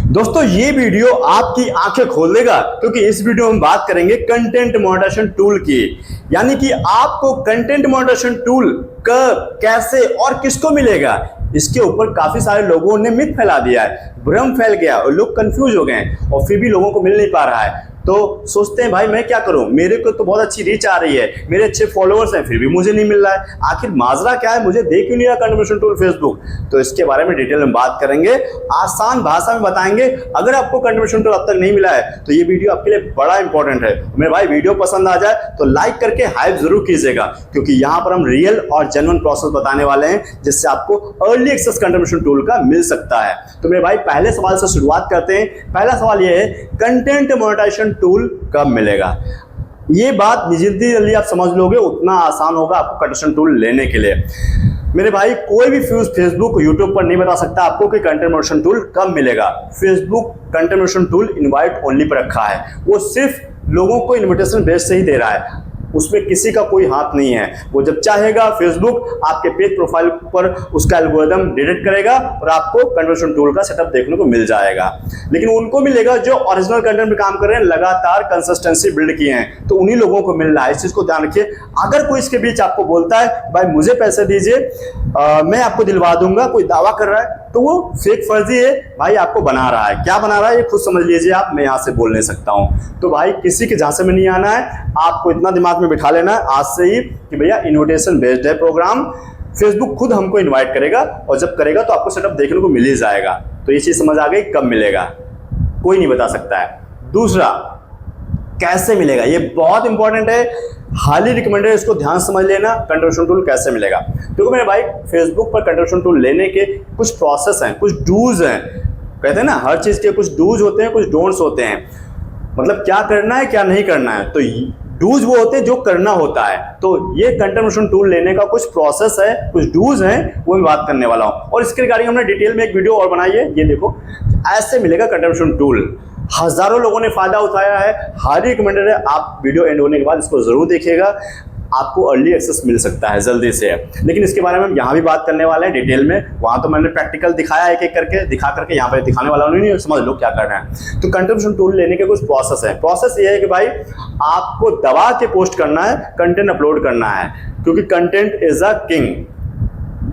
दोस्तों ये वीडियो आपकी आंखें खोल देगा, क्योंकि इस वीडियो में हम बात करेंगे कंटेंट मॉडरेशन टूल की। यानी कि आपको कंटेंट मॉडरेशन टूल कब, कैसे और किसको मिलेगा, इसके ऊपर काफी सारे लोगों ने मिथ फैला दिया है, भ्रम फैल गया और लोग कंफ्यूज हो गए हैं और फिर भी लोगों को मिल नहीं पा रहा है। तो सोचते हैं भाई मैं क्या करूं, मेरे को तो बहुत अच्छी रीच आ रही है, मेरे अच्छे फॉलोअर्स हैं, फिर भी मुझे नहीं मिल रहा है, आखिर माजरा क्या है, मुझे देख क्यों नहीं रहा कंटेंट टूल फेसबुक। तो इसके बारे में डिटेल में बात करेंगे, आसान भाषा में बताएंगे। अगर आपको कंटेंट टूल अब तक नहीं मिला है तो ये वीडियो आपके लिए बड़ा इंपॉर्टेंट है। मेरे भाई वीडियो पसंद आ जाए तो लाइक करके हाइप जरूर कीजिएगा, क्योंकि यहाँ पर हम रियल और जेन्युइन प्रोसेस बताने वाले हैं जिससे आपको अर्ली एक्सेस कंटेंट टूल का मिल सकता है। तो मेरे भाई पहले सवाल से शुरुआत करते हैं। पहला सवाल ये है, कंटेंट मोनेटाइजेशन टूल कब मिलेगा। ये बात जितनी जल्दी आप समझ लोगे उतना आसान होगा आपको कंटेंट टूल लेने के लिए। मेरे भाई कोई भी फ्यूज फेसबुक यूट्यूब पर नहीं बता सकता आपको कि कंटेंट मॉडरेशन टूल कब मिलेगा। Facebook content moderation tool invite only पर रखा है, वो सिर्फ लोगों को इनविटेशन बेस से ही दे रहा है, उसमें किसी का कोई हाथ नहीं है। वो जब चाहेगा फेसबुक आपके पेज प्रोफाइल पर उसका एल्गोरिदम डिटेक्ट करेगा और आपको कन्वर्जन टूल का सेटअप देखने को मिल जाएगा। लेकिन उनको मिलेगा जो ओरिजिनल कंटेंट में काम कर रहे हैं, लगातार कंसिस्टेंसी बिल्ड किए हैं, तो उन्हीं लोगों को मिल रहा है। इस चीज को ध्यान रखिए। अगर कोई इसके बीच आपको बोलता है भाई मुझे पैसे दीजिए, मैं आपको दिलवा दूंगा, कोई दावा कर रहा है, तो वो फेक फर्जी है भाई, आपको बना रहा है। क्या बना रहा है ये खुद समझ लीजिए आप, मैं यहां से बोल नहीं सकता हूं। तो भाई किसी के झांसे में नहीं आना है, आपको इतना दिमाग में बिठा लेना है आज से ही कि भैया इनविटेशन बेस्ड है प्रोग्राम, फेसबुक खुद हमको इनवाइट करेगा और जब करेगा तो आपको सेटअप देखने को मिल ही जाएगा। तो ये चीज समझ आ गई, कब मिलेगा कोई नहीं बता सकता है। दूसरा, कैसे मिलेगा, ये बहुत इंपॉर्टेंट है, हाईली रिकमेंडेड, इसको ध्यान समझ लेना। कंटेंट टूल कैसे मिलेगा, देखो मेरे भाई फेसबुक पर कंटेंट टूल लेने के कुछ प्रोसेस हैं, कुछ डूज हैं। कहते हैं ना हर चीज के कुछ डूज होते हैं, कुछ डोंट्स होते हैं, मतलब क्या करना है क्या नहीं करना है। तो डूज वो होते हैं जो करना होता है। तो ये कंटेंट टूल लेने का कुछ प्रोसेस है, कुछ डूज हैं, वो मैं बात करने वाला हूं। और इसके रिगार्डिंग हमने डिटेल में एक वीडियो और बनाई है, ये देखो ऐसे मिलेगा कंटेंट टूल। हजारों लोगों ने फायदा उठाया है, हाईली रिकमेंडेड है। आप वीडियो एंड होने के बाद इसको जरूर देखिएगा, आपको अर्ली एक्सेस मिल सकता है जल्दी से। लेकिन इसके बारे में हम यहाँ भी बात करने वाले हैं डिटेल में। वहां तो मैंने प्रैक्टिकल दिखाया एक एक करके, दिखा करके यहाँ पे दिखाने वाला नहीं, समझ लो क्या करना है। तो कंटेंट टूल लेने के कुछ प्रोसेस है। प्रोसेस ये है कि भाई आपको दबा के पोस्ट करना है, कंटेंट अपलोड करना है, क्योंकि content is a king.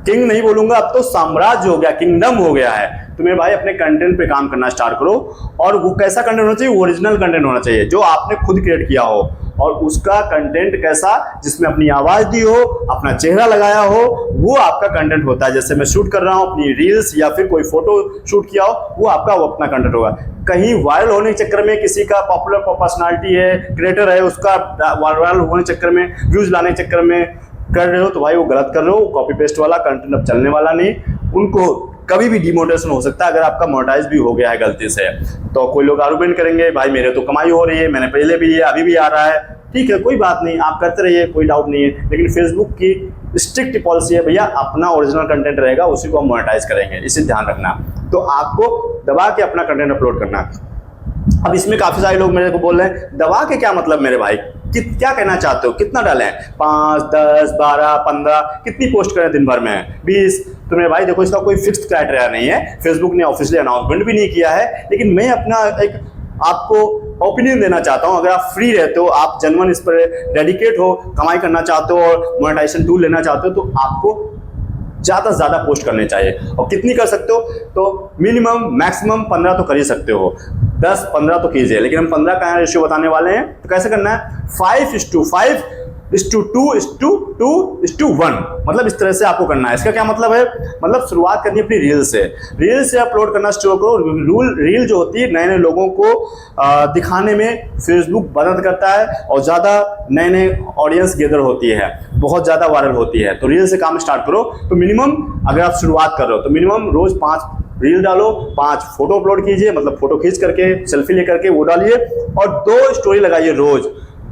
King नहीं बोलूंगा, अब तो साम्राज्य हो गया, किंगडम हो गया है। तो मेरे भाई अपने कंटेंट पे काम करना स्टार्ट करो, और वो कैसा कंटेंट होना चाहिए, ओरिजिनल कंटेंट होना चाहिए जो आपने खुद क्रिएट किया हो। और उसका कंटेंट कैसा, जिसमें अपनी आवाज दी हो, अपना चेहरा लगाया हो, वो आपका कंटेंट होता है। जैसे मैं शूट कर रहा हूं अपनी रील्स या फिर कोई फोटो शूट किया हो, वो आपका वो अपना कंटेंट होगा। कहीं वायरल होने के चक्कर में, किसी का पॉपुलर पर्सनालिटी है, क्रिएटर है, उसका वायरल होने के चक्कर में, व्यूज लाने के चक्कर में कर रहे हो, तो भाई वो गलत कर रहे हो। कॉपी पेस्ट वाला कंटेंट अब चलने वाला नहीं, उनको कभी भी डिमोनेटाइजेशन हो सकता है अगर आपका मोनेटाइज भी हो गया है गलती से। तो कोई लोग आर्गुमेंट करेंगे भाई मेरे तो कमाई हो रही है, मैंने पहले भी लिया, अभी भी आ रहा है। ठीक है, कोई बात नहीं, आप करते रहिए, कोई डाउट नहीं है। लेकिन फेसबुक की स्ट्रिक्ट पॉलिसी है भैया, अपना ओरिजिनल कंटेंट रहेगा, उसी को हम मोनेटाइज करेंगे, इसे ध्यान रखना। तो आपको दबा के अपना कंटेंट अपलोड करना। अब इसमें काफी सारे लोग मेरे को बोल रहे हैं दबा के क्या मतलब मेरे भाई, क्या कहना चाहते हो, कितना डालें, 5, 10, 12, 15, कितनी पोस्ट करें दिन भर में, 20। तो मेरे भाई देखो इसका कोई फिक्स्ड क्राइटेरिया नहीं है, फेसबुक ने ऑफिशियली अनाउंसमेंट भी नहीं किया है। लेकिन मैं अपना एक आपको ओपिनियन देना चाहता हूं। अगर आप फ्री रहते हो, आप जेन्युइन इस पर डेडिकेट हो, कमाई करना चाहते हो और मोनेटाइजेशन टूल लेना चाहते हो, तो आपको ज्यादा से ज्यादा पोस्ट करने चाहिए। और कितनी कर सकते हो, तो मिनिमम मैक्सिमम 15 तो कर ही सकते हो, 10-15 तो कीजिए। लेकिन हम 15 का रेशियो बताने वाले हैं। तो कैसे करना है, 5:5:2:2:1, मतलब इस तरह से आपको करना है। इसका क्या मतलब है, मतलब शुरुआत करनी है अपनी रील से, रील से अपलोड करना शुरू करो। रील जो होती है नए नए लोगों को दिखाने में फेसबुक मदद करता है, और ज्यादा नए नए ऑडियंस गैदर होती है, बहुत ज्यादा वायरल होती है। तो रील से काम स्टार्ट करो। तो मिनिमम अगर आप शुरुआत कर रहे हो तो मिनिमम रोज 5 रील डालो, 5 फोटो अपलोड कीजिए, मतलब फोटो खींच करके सेल्फी लेकर के वो डालिए, और 2 स्टोरी लगाइए रोज,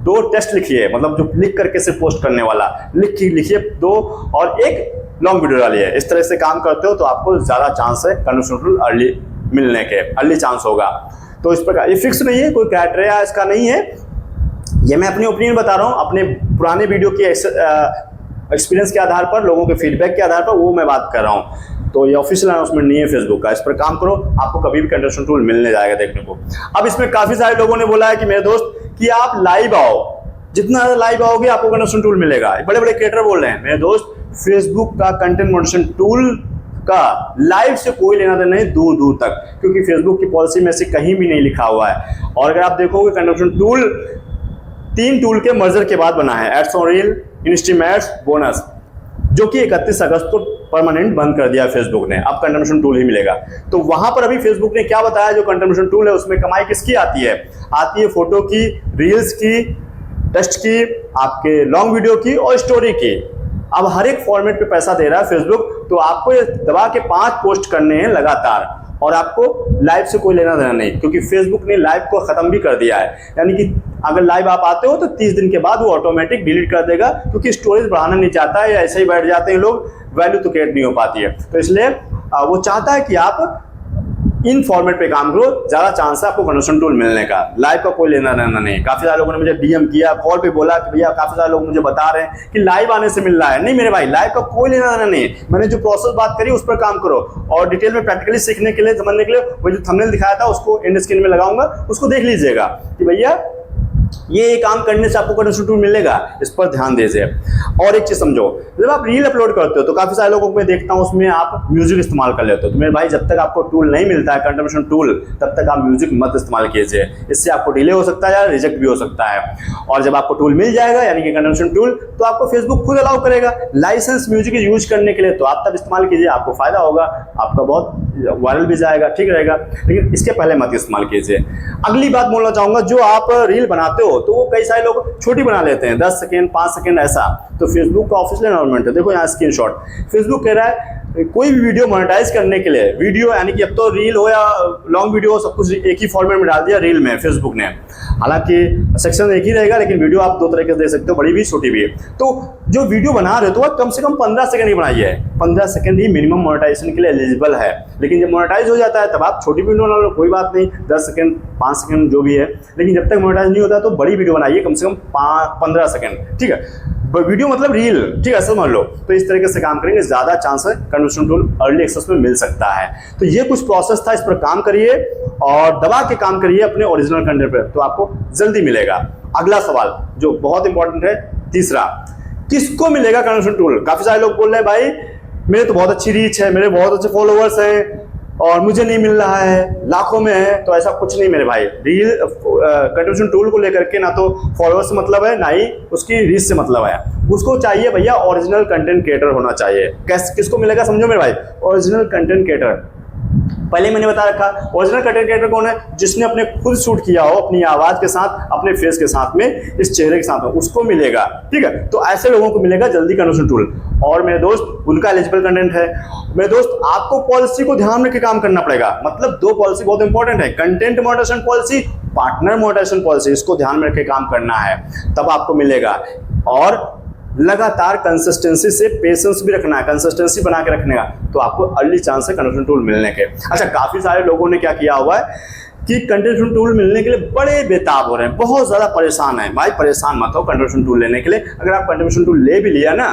2 टेक्स्ट लिखिए, मतलब जो लिख करके से पोस्ट करने वाला लिखिए 2, और 1 लॉन्ग वीडियो डालिए। इस तरह से काम करते हो तो आपको ज्यादा चांस है कंटेंट टूल अर्ली मिलने के, अर्ली चांस होगा। तो इस प्रकार ये फिक्स नहीं है, कोई क्राइटेरिया इसका नहीं है, ये मैं अपनी ओपिनियन बता रहा हूँ, अपने पुराने वीडियो के एक्सपीरियंस के आधार पर, लोगों के फीडबैक के आधार पर वो मैं बात कर रहा हूँ। तो ये ऑफिशियल अनाउंसमेंट नहीं है फेसबुक का, इस पर काम करो, आपको कभी भी कंटेंट टूल मिलने जाएगा देखने को। अब इसमें काफी सारे लोगों ने बोला है कि मेरे दोस्त कि आप लाइव आओ, जितना ज्यादा लाइव आओगे आपको कंटेंट टूल मिलेगा। बड़े बड़े क्रिएटर बोल रहे हैं मेरे दोस्त फेसबुक का कंटेंट मॉडरेशन टूल का लाइव से कोई लेना देना नहीं दूर दूर तक, क्योंकि फेसबुक की पॉलिसी में से कहीं भी नहीं लिखा हुआ है। और अगर आप देखोगे कंटेंट टूल 3 टूल के मर्जर के बाद बना है, ads on reel, instream ads, bonus, जो कि 31 अगस्त को परमानेंट बंद कर दिया फेसबुक ने। अब कंटेंट टूल ही मिलेगा। तो वहां पर अभी फेसबुक ने क्या बताया, जो कंटेंट टूल है उसमें कमाई किसकी आती है? आती है फोटो की, रील्स की, टेक्स्ट की, आपके लॉन्ग वीडियो की और स्टोरी की। अब हर एक फॉर्मेट पे पैसा दे रहा है फेसबुक, तो आपको ये दबा के 5 पोस्ट करने हैं लगातार, और आपको लाइव से कोई लेना देना नहीं, क्योंकि फेसबुक ने लाइव को खत्म भी कर दिया है। यानी कि अगर लाइव आप आते हो तो 30 दिन के बाद वो ऑटोमेटिक डिलीट कर देगा, क्योंकि स्टोरेज बढ़ाना नहीं चाहता है, या ऐसे ही बैठ जाते हैं लोग, वैल्यू तो क्रिएट नहीं हो पाती है। तो इसलिए वो चाहता है कि आप इन फॉर्मेट पे काम करो, ज्यादा चांस है आपको कंटेंट टूल मिलने का। लाइव का कोई लेना देना नहीं। काफी सारे लोगों ने मुझे डीएम किया, कॉल पे बोला कि भैया, काफी सारे लोग मुझे बता रहे हैं कि लाइव आने से मिल रहा है। नहीं मेरे भाई, लाइव का कोई लेना देना नहीं। मैंने जो प्रोसेस बात करी उस पर काम करो, और डिटेल में प्रैक्टिकली सीखने के लिए, समझने के लिए वो जो थंबनेल दिखाया था उसको एंड स्क्रीन में लगाऊंगा, उसको देख लीजिएगा कि भैया ये काम करने से आपको कंटेंट टूल मिलेगा, इस पर ध्यान दीजिए। और एक चीज समझो, जब आप रील अपलोड करते हो तो काफी सारे लोगों को मैं देखता हूं उसमें आप म्यूजिक इस्तेमाल कर लेते हो। तो मेरे भाई, जब तक आपको टूल नहीं मिलता है कंटेंट टूल, तब तक आप म्यूजिक मत इस्तेमाल कीजिए, इससे आपको डिले हो सकता है या रिजेक्ट भी हो सकता है। और जब आपको टूल मिल जाएगा, यानी कि कंटेंट टूल, तो आपको फेसबुक खुद अलाउ करेगा लाइसेंस म्यूजिक यूज करने के लिए, तो आप तब इस्तेमाल कीजिए, आपको फायदा होगा, आपका बहुत वायरल भी जाएगा, ठीक रहेगा। लेकिन इसके पहले मत इस्तेमाल कीजिए। अगली बात बोलना चाहूंगा, जो आप रील बनाते हो तो वो कई सारे लोग छोटी बना लेते हैं, 10 सेकेंड, 5 सेकेंड ऐसा। तो फेसबुक का ऑफिशियल अनाउंसमेंट है, देखो यहाँ स्क्रीनशॉट। फेसबुक कह रहा है कोई भी वीडियो मोनेटाइज करने के लिए, वीडियो यानी कि अब तो रील हो या लॉन्ग वीडियो हो, सब कुछ एक ही फॉर्मेट में डाल दिया रील में फेसबुक ने। हालांकि सेक्शन एक ही रहेगा, लेकिन वीडियो आप 2 तरीके से दे सकते हो, बड़ी भी छोटी भी। तो जो वीडियो बना रहे हो तो वह कम से कम 15 सेकंड ही बनाइए, 15 सेकंड ही मिनिमम मोनेटाइजेशन के लिए एलिजिबल है। लेकिन जब मोनेटाइज हो जाता है तब आप छोटी वीडियो बना लो, कोई बात नहीं, 10 सेकंड, 5 सेकंड जो भी है। लेकिन जब तक मोनेटाइज नहीं होता तो बड़ी वीडियो बनाइए, कम से कम 15 सेकंड, ठीक है। वीडियो मतलब रील, ठीक है, समझ लो। तो इस तरीके से काम करेंगे, ज्यादा चांस है कंटेंट टूल अर्ली एक्सेस में मिल सकता है। तो ये कुछ प्रोसेस था, इस पर काम करिए और दबा के काम करिए अपने ओरिजिनल कंटेंट पर, तो आपको जल्दी मिलेगा। अगला सवाल जो बहुत इंपॉर्टेंट है, तीसरा, किसको मिलेगा कंटेंट टूल? काफी सारे लोग बोल रहे हैं भाई मेरे तो बहुत अच्छी रीच है, मेरे बहुत अच्छे फॉलोअर्स हैं और मुझे नहीं मिल रहा है, लाखों में है। तो ऐसा कुछ नहीं मेरे भाई। रील कंटेंट टूल को लेकर के ना तो फॉलोअर्स से मतलब है, ना ही उसकी रीच से मतलब है। उसको चाहिए भैया ओरिजिनल कंटेंट क्रिएटर होना चाहिए। किसको मिलेगा समझो मेरे भाई, ओरिजिनल कंटेंट क्रिएटर। पहले मैंने बता रखा, ओरिजिनल कंटेंट क्रिएटर कौन है? जिसने अपने खुद शूट किया हो, अपनी आवाज के साथ, अपने फेस के साथ में, इस चेहरे के साथ में, उसको मिलेगा, ठीक है। तो ऐसे लोगों को मिलेगा जल्दी कंटेंट टूल। और मेरे दोस्त, उनका एलिजिबल कंटेंट है। मेरे दोस्त, आपको पॉलिसी को ध्यान में काम करना पड़ेगा। मतलब 2 पॉलिसी बहुत इंपॉर्टेंट है, content moderation policy, partner moderation policy. इसको ध्यान में रख के काम करना है, तब आपको मिलेगा। और लगातार कंसिस्टेंसी से पेशेंस भी रखना है, कंसिस्टेंसी बना के रखने का, तो आपको अर्ली चांस है कंटेंट टूल मिलने के। अच्छा, काफी सारे लोगों ने क्या किया हुआ है कि कंटेंट टूल मिलने के लिए बड़े बेताब हो रहे हैं, बहुत ज्यादा परेशान है। भाई परेशान मत हो कंटेंट टूल लेने के लिए। अगर आप कंटेंट टूल ले भी लिया ना,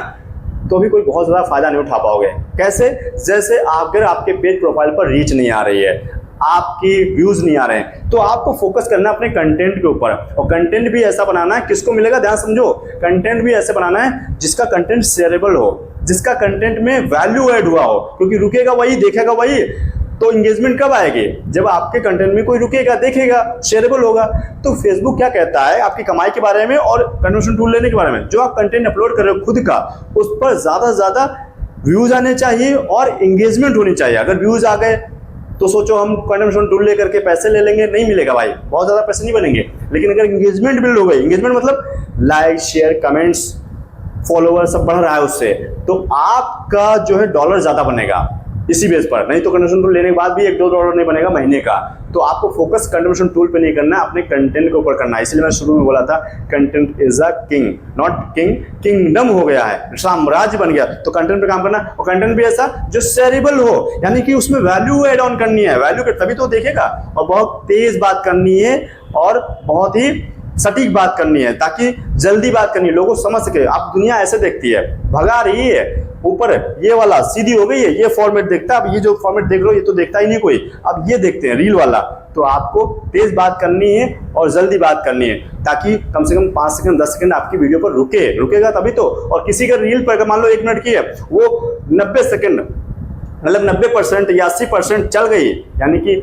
तो भी कोई बहुत ज्यादा फायदा नहीं उठा पाओगे। कैसे? जैसे अगर आपके पेज प्रोफाइल पर रीच नहीं आ रही है, आपकी व्यूज नहीं आ रहे हैं, तो आपको फोकस करना है अपने कंटेंट के ऊपर। और कंटेंट भी ऐसा बनाना है, किसको मिलेगा ध्यान समझो, कंटेंट भी ऐसे बनाना है जिसका कंटेंट शेयरेबल हो, जिसका कंटेंट में वैल्यू ऐड हुआ हो। क्योंकि रुकेगा वही, देखेगा वही, तो एंगेजमेंट कब आएगी? जब आपके कंटेंट में कोई रुकेगा, देखेगा, शेयरेबल होगा। तो फेसबुक क्या कहता है आपकी कमाई के बारे में और कंटेंट टूल लेने के बारे में, जो आप कंटेंट अपलोड कर रहे हो खुद का, उस पर ज्यादा से ज्यादा व्यूज आने चाहिए और एंगेजमेंट होनी चाहिए। अगर व्यूज आ गए तो सोचो हम कंटेंट टूल लेकर के पैसे ले लेंगे, नहीं मिलेगा भाई, बहुत ज्यादा पैसे नहीं बनेंगे। लेकिन अगर एंगेजमेंट बिल्ड हो गई, एंगेजमेंट मतलब लाइक, शेयर, कमेंट्स, फॉलोअर सब बढ़ रहा है उससे, तो आपका जो है डॉलर ज्यादा बनेगा इसी बेस पर। नहीं तो कंटेंट टूल लेने के बाद भी $1-2 नहीं बनेगा महीने का। तो आपको फोकस कंटेंट टूल पे नहीं करना है, अपने कंटेंट के ऊपर करना है। इसलिए मैं शुरू में बोला था content is a king, not king, kingdom हो गया है, साम्राज्य बन गया। तो कंटेंट पे काम करना, और कंटेंट भी ऐसा जो शेयरेबल हो, यानी कि उसमें वैल्यू एड ऑन करनी है, वैल्यू के तभी तो देखेगा। और बहुत तेज बात करनी है और बहुत ही सटीक बात करनी है, ताकि जल्दी बात करनी है, लोगों को समझ सके। आप दुनिया ऐसे देखती है, भगा रही है, ऊपर ये वाला सीधी हो गई है, ये फॉर्मेट देखता है। अब ये जो फॉर्मेट देख रहे हो ये तो देखता ही नहीं कोई, अब ये देखते हैं रील वाला। तो आपको तेज बात करनी है और जल्दी बात करनी है, ताकि कम से कम 5 सेकंड 10 सेकंड आपकी वीडियो पर रुकेगा तभी तो। और किसी का रील पर मान लो 1 मिनट की है, वो 90 सेकंड मतलब 90% या 80% चल गई, यानी कि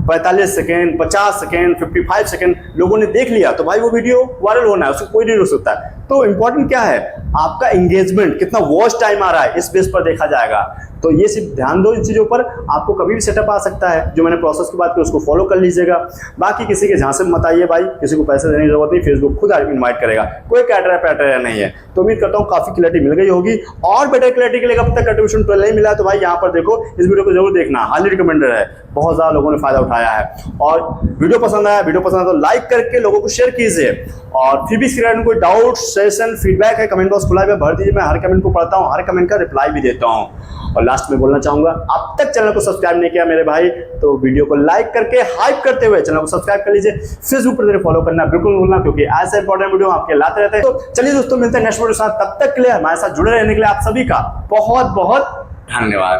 45 सेकेंड 50 सेकेंड 55 सेकेंड लोगों ने देख लिया, तो भाई वो वीडियो वायरल होना है, उसको कोई नहीं रोक सकता है। तो इंपॉर्टेंट क्या है, आपका एंगेजमेंट, कितना वॉच टाइम आ रहा है, इस बेस पर देखा जाएगा। तो ये सिर्फ ध्यान दो इन चीज़ों पर, आपको कभी भी सेटअप आ सकता है। जो मैंने प्रोसेस की बात की उसको फॉलो कर लीजिएगा। बाकी किसी के झांसे मत आइए भाई, किसी को पैसे देने की जरूरत नहीं, फेसबुक खुद इन्वाइट करेगा, कोई कैटरा पैटरा नहीं है। तो उम्मीद करता हूँ काफी क्लैरिटी मिल गई होगी। और बेटर क्लैरिटी के लिए अब तक कंट्रीब्यूशन 12 नहीं मिला तो भाई यहाँ पर देखो, इस वीडियो को जरूर देखना, हाईली रिकमेंडेड है, बहुत ज्यादा लोगों ने फायदा उठाया है। और वीडियो पसंद आया तो लाइक करके लोगों को शेयर कीजिए। और फिर भी कोई डाउट सेशन फीडबैक है, कमेंट बॉक्स खुला है, भर दीजिए, मैं हर कमेंट को पढ़ता हूँ, हर कमेंट का रिप्लाई भी देता हूँ। और लास्ट में बोलना चाहूंगा, अब तक चैनल को सब्सक्राइब नहीं किया मेरे भाई, तो वीडियो को लाइक करके हाइप करते हुए चैनल को सब्सक्राइब कर लीजिए। फेसबुक पर फॉलो करना बिल्कुल नहीं भूलना, क्योंकि ऐसे इंपॉर्टेंट वीडियो आपके लाते रहते हैं। तो चलिए दोस्तों, मिलते हैं नेक्स्ट वीडियो के साथ, तब तक के लिए हमारे साथ जुड़े रहने के लिए आप सभी का बहुत बहुत धन्यवाद।